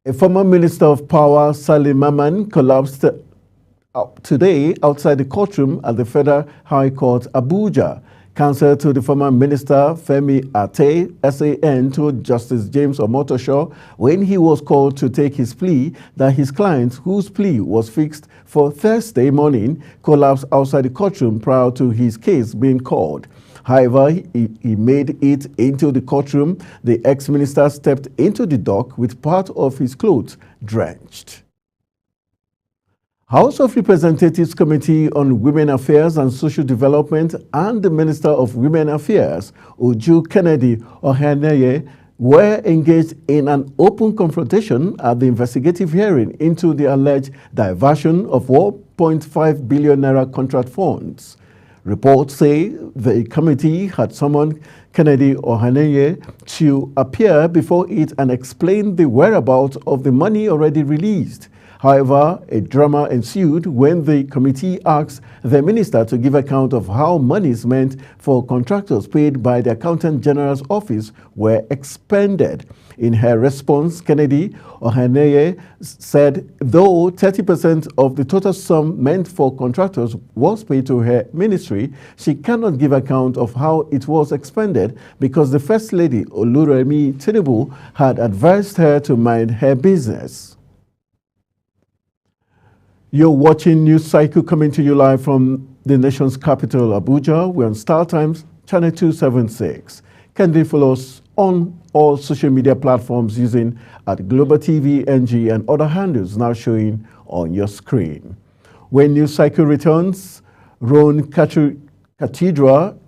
A former Minister of Power, Salim Maman, collapsed today outside the courtroom at the Federal High Court, Abuja. Counsel to the former minister, Femi Ate, SAN, told Justice James Omotosho when he was called to take his plea that his client, whose plea was fixed for Thursday morning, collapsed outside the courtroom prior to his case being called. However, he made it into the courtroom. The ex-minister stepped into the dock with part of his clothes drenched. House of Representatives Committee on Women Affairs and Social Development and the Minister of Women Affairs, Uju Kennedy Ohaneye, were engaged in an open confrontation at the investigative hearing into the alleged diversion of 1.5 billion naira contract funds. Reports say the committee had summoned Kennedy Ohaneye to appear before it and explain the whereabouts of the money already released. However, a drama ensued when the committee asked the minister to give account of how monies meant for contractors paid by the Accountant General's office were expended. In her response, Kennedy Ohaneye said though 30% of the total sum meant for contractors was paid to her ministry, she cannot give account of how it was expended because the First Lady Oluremi Tinubu had advised her to mind her business. You're watching News Cycle coming to you live from the nation's capital, Abuja. We're on Star Times, Channel 276. Kindly follow us on all social media platforms using at Global TV NG and other handles now showing on your screen. When News Cycle returns, Rome Cathedral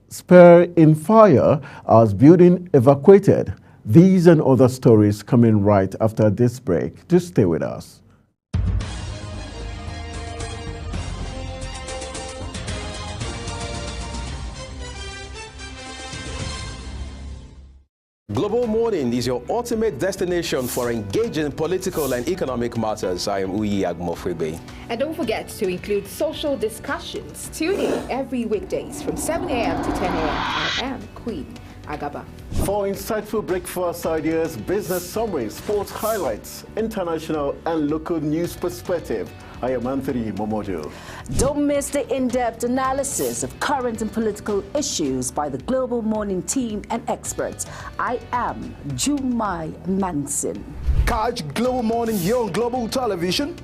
spare in fire as building evacuated. These and other stories coming right after this break. Do stay with us. Global Morning is your ultimate destination for engaging political and economic matters. I am Uyi Agmofwebe. And don't forget to include social discussions. Tune in every weekdays from 7 a.m. to 10 a.m. I am Queen Agaba. For insightful breakfast ideas, business summaries, sports highlights, international and local news perspective, I am Anthony Momodu. Don't miss the in-depth analysis of current and political issues by the Global Morning team and experts. I am Jumai Manson. Catch Global Morning here on Global Television.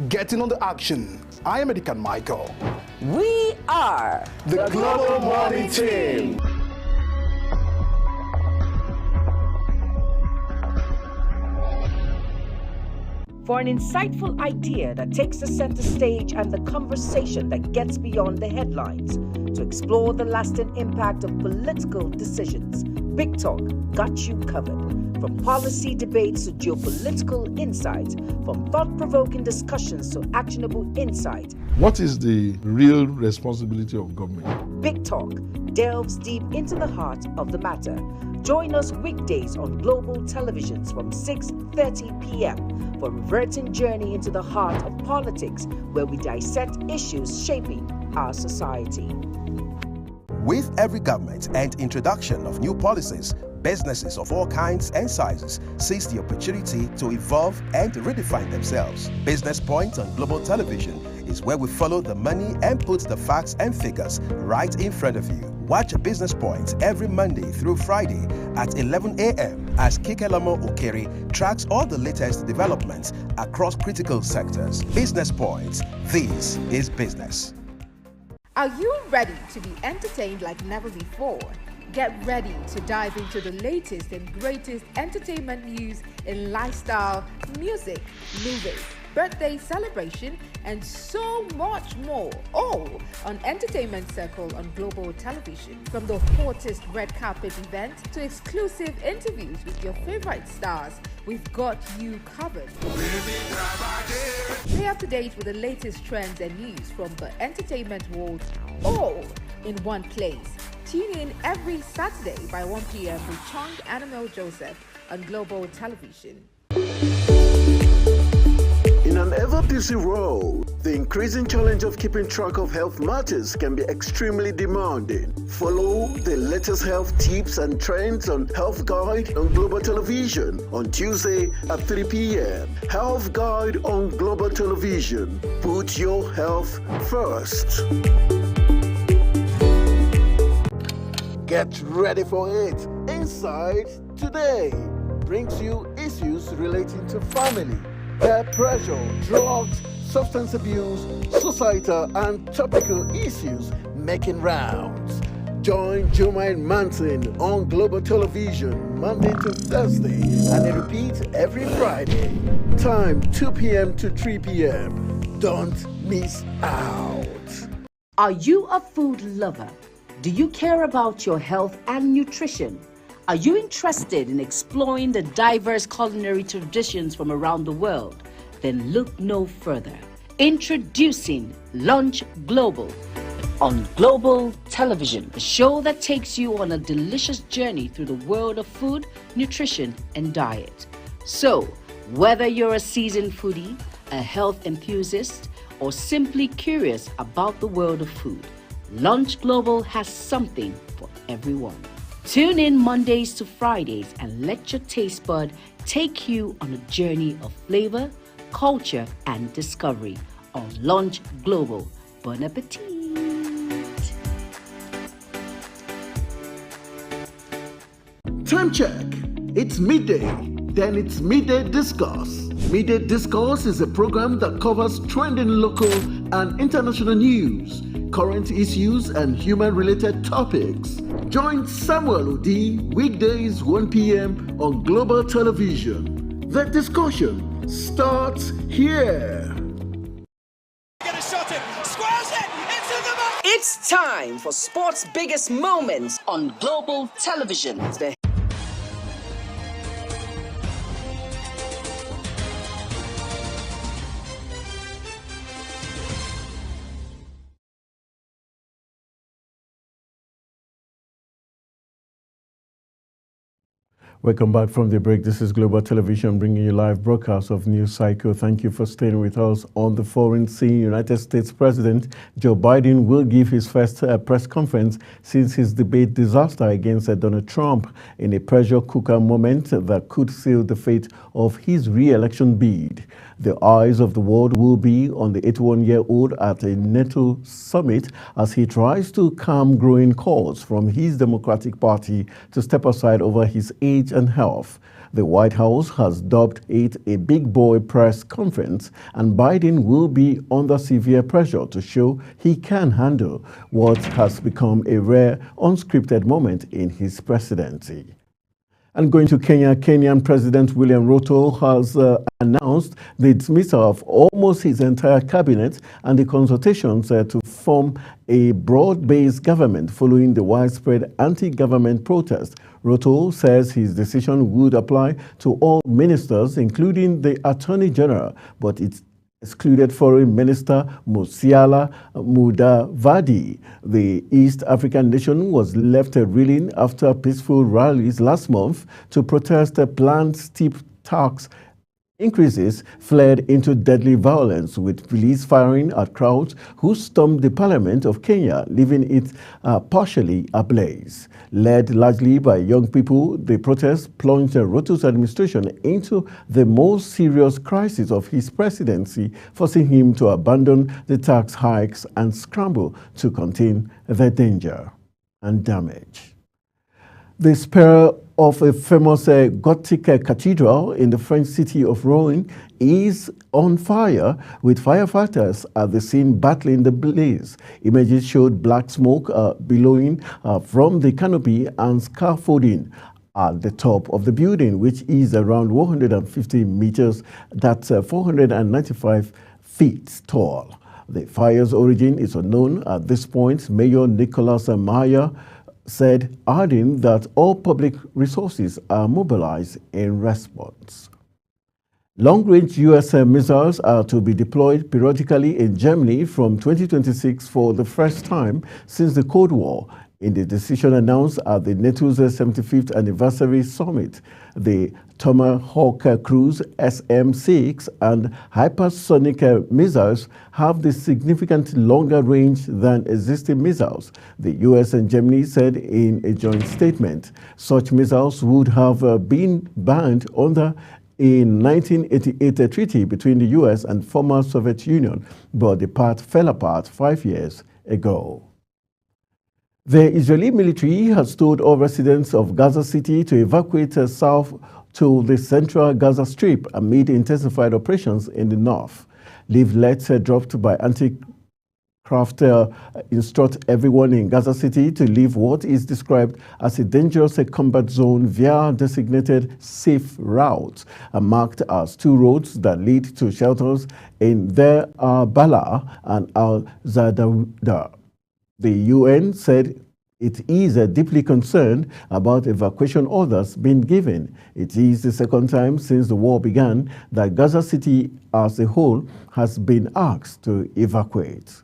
Getting on the action. I am Edikan Michael. We are the Global Morning team. For an insightful idea that takes the center stage and the conversation that gets beyond the headlines, to explore the lasting impact of political decisions, Big Talk got you covered. From policy debates to geopolitical insights, from thought-provoking discussions to actionable insight. What is the real responsibility of government? Big Talk delves deep into the heart of the matter. Join us weekdays on Global Televisions from 6:30 p.m. for a reverting journey into the heart of politics, where we dissect issues shaping our society. With every government and introduction of new policies, businesses of all kinds and sizes seize the opportunity to evolve and redefine themselves. Business Point on Global Television is where we follow the money and put the facts and figures right in front of you. Watch Business Point every Monday through Friday at 11 a.m. as Kikelamo Okeri tracks all the latest developments across critical sectors. Business Point. This is business. Are you ready to be entertained like never before? Get ready to dive into the latest and greatest entertainment news in lifestyle, music, movies, birthday celebration, and so much more, all on Entertainment Circle on Global Television. From the hottest red carpet event to exclusive interviews with your favorite stars, we've got you covered. Stay up to date with the latest trends and news from the entertainment world, all in one place. Tune in every Saturday by 1 p.m. with Chong Annabelle Joseph on Global Television. In an ever-busy world, the increasing challenge of keeping track of health matters can be extremely demanding. Follow the latest health tips and trends on Health Guide on Global Television on Tuesday at 3 p.m. Health Guide on Global Television. Put your health first. Get ready for it. Inside Today brings you issues relating to family, peer pressure, drugs, substance abuse, societal and topical issues making rounds. Join Jumaine Manson on Global Television Monday to Thursday and it repeats every Friday. Time 2 p.m. to 3 p.m. Don't miss out. Are you a food lover? Do you care about your health and nutrition? Are you interested in exploring the diverse culinary traditions from around the world? Then look no further. Introducing Lunch Global on Global Television, a show that takes you on a delicious journey through the world of food, nutrition, and diet. So, whether you're a seasoned foodie, a health enthusiast, or simply curious about the world of food, Lunch Global has something for everyone. Tune in Mondays to Fridays and let your taste bud take you on a journey of flavor, culture, and discovery on Lunch Global. Bon appetit! Time check. It's midday. Then it's Midday Discourse. Midday Discourse is a program that covers trending local and international news, current issues, and human-related topics. Join Samuel Odi weekdays 1 p.m. on Global Television. The discussion starts here. Get a shot in, squares it into the box. It's time for sports' biggest moments on Global Television. Welcome back from the break. This is Global Television bringing you live broadcasts of News Cycle. Thank you for staying with us. On the foreign scene, United States President Joe Biden will give his first press conference since his debate disaster against Donald Trump in a pressure cooker moment that could seal the fate of his re-election bid. The eyes of the world will be on the 81-year-old at a NATO summit as he tries to calm growing calls from his Democratic Party to step aside over his age and health. The White House has dubbed it a big boy press conference, and Biden will be under severe pressure to show he can handle what has become a rare, unscripted moment in his presidency. And going to Kenya, Kenyan President William Ruto has announced the dismissal of almost his entire cabinet and the consultations to form a broad-based government following the widespread anti-government protest. Ruto says his decision would apply to all ministers, including the Attorney General, but it's excluded Foreign Minister Musiala Mudavadi. The East African nation was left reeling after peaceful rallies last month to protest the planned steep tax increases fled into deadly violence, with police firing at crowds who stormed the Parliament of Kenya, leaving it partially ablaze. Led largely by young people, the protest plunged Ruto's administration into the most serious crisis of his presidency, forcing him to abandon the tax hikes and scramble to contain the danger and damage. The spire of a famous Gothic cathedral in the French city of Rouen is on fire, with firefighters at the scene battling the blaze. Images showed black smoke billowing from the canopy and scaffolding at the top of the building, which is around 150 meters, that's 495 feet tall. The fire's origin is unknown at this point. Mayor Nicholas Meyer said, adding that all public resources are mobilized in response. Long-range U.S. missiles are to be deployed periodically in Germany from 2026 for the first time since the Cold War. In the decision announced at the NATO's 75th anniversary summit, the Tomahawk Cruise SM-6 and hypersonic missiles have the significantly longer range than existing missiles, the US and Germany said in a joint statement. Such missiles would have been banned under a 1988 treaty between the US and former Soviet Union, but the part fell apart 5 years ago. The Israeli military has told all residents of Gaza City to evacuate south to the central Gaza Strip amid intensified operations in the north. Leaflets dropped by anti-craft instruct everyone in Gaza City to leave what is described as a dangerous combat zone via designated safe routes, marked as two roads that lead to shelters in Deir al-Balah and al-Zadawda. The UN said it is deeply concerned about evacuation orders being given. It is the second time since the war began that Gaza City as a whole has been asked to evacuate.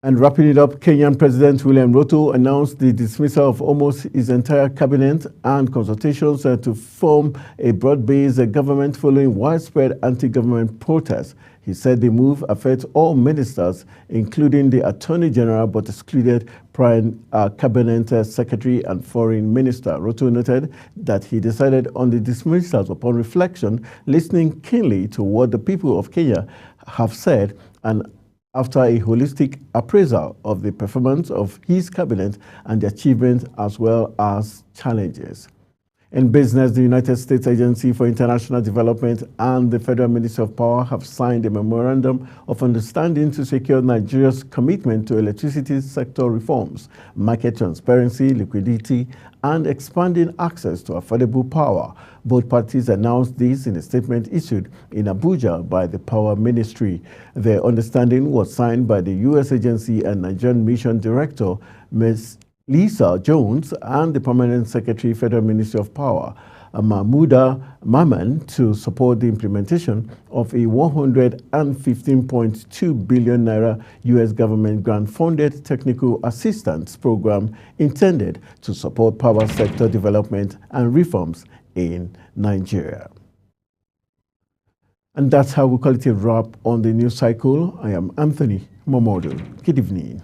And wrapping it up, Kenyan President William Ruto announced the dismissal of almost his entire cabinet and consultations to form a broad-based government following widespread anti-government protests. He said the move affects all ministers, including the Attorney General, but excluded Prime Cabinet Secretary and Foreign Minister. Ruto noted that he decided on the dismissals upon reflection, listening keenly to what the people of Kenya have said, and after a holistic appraisal of the performance of his cabinet and the achievements as well as challenges. In business, the United States Agency for International Development and the Federal Ministry of Power have signed a memorandum of understanding to secure Nigeria's commitment to electricity sector reforms, market transparency, liquidity, and expanding access to affordable power. Both parties announced this in a statement issued in Abuja by the Power Ministry. The understanding was signed by the U.S. agency and Nigerian Mission Director, Ms. Lisa Jones, and the Permanent Secretary, Federal Ministry of Power, Mahmouda Maman, to support the implementation of a 115.2 billion naira U.S. government grant-funded technical assistance program intended to support power sector development and reforms in Nigeria. And that's how we call it a wrap on the news cycle. I am Anthony Momodu. Good evening.